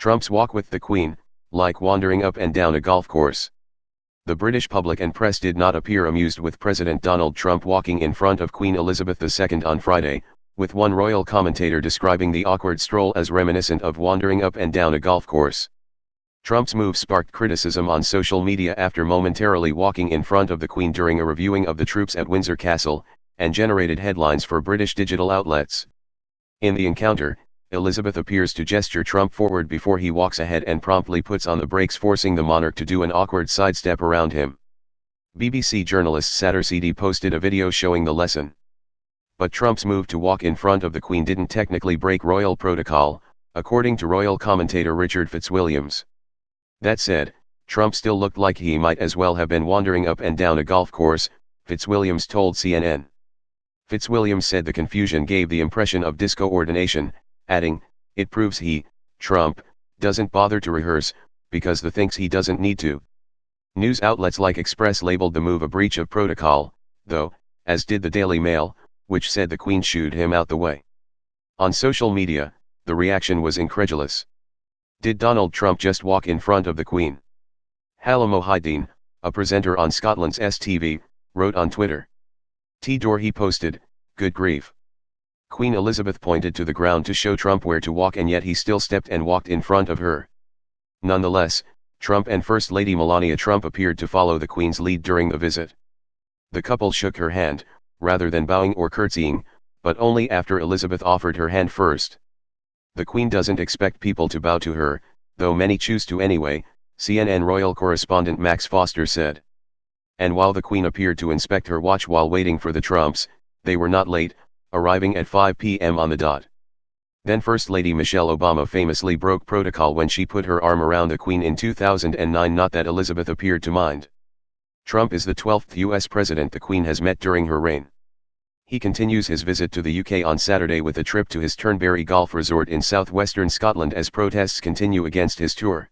Trump's walk with the Queen, like wandering up and down a golf course. The British public and press did not appear amused with President Donald Trump walking in front of Queen Elizabeth II on Friday, with one royal commentator describing the awkward stroll as reminiscent of wandering up and down a golf course. Trump's move sparked criticism on social media after momentarily walking in front of the Queen during a reviewing of the troops at Windsor Castle, and generated headlines for British digital outlets. In the encounter, Elizabeth appears to gesture Trump forward before he walks ahead and promptly puts on the brakes, forcing the monarch to do an awkward sidestep around him. BBC journalist Sattar Sidi posted a video showing the lesson. But Trump's move to walk in front of the Queen didn't technically break royal protocol, according to royal commentator Richard Fitzwilliams. That said, Trump still looked like he might as well have been wandering up and down a golf course, Fitzwilliams told CNN. Fitzwilliams said the confusion gave the impression of discoordination, adding, "It proves he, Trump, doesn't bother to rehearse, because he thinks he doesn't need to." News outlets like Express labeled the move a breach of protocol, though, as did the Daily Mail, which said the Queen shooed him out the way. On social media, the reaction was incredulous. Did Donald Trump just walk in front of the Queen? Hala Mohideen, a presenter on Scotland's STV, wrote on Twitter. He posted, "Good grief. Queen Elizabeth pointed to the ground to show Trump where to walk, and yet he still stepped and walked in front of her." Nonetheless, Trump and First Lady Melania Trump appeared to follow the Queen's lead during the visit. The couple shook her hand, rather than bowing or curtsying, but only after Elizabeth offered her hand first. The Queen doesn't expect people to bow to her, though many choose to anyway, CNN royal correspondent Max Foster said. And while the Queen appeared to inspect her watch while waiting for the Trumps, they were not late, arriving at 5 p.m. on the dot. Then First Lady Michelle Obama famously broke protocol when she put her arm around the Queen in 2009, not that Elizabeth appeared to mind. Trump is the 12th U.S. president the Queen has met during her reign. He continues his visit to the UK on Saturday with a trip to his Turnberry Golf Resort in southwestern Scotland as protests continue against his tour.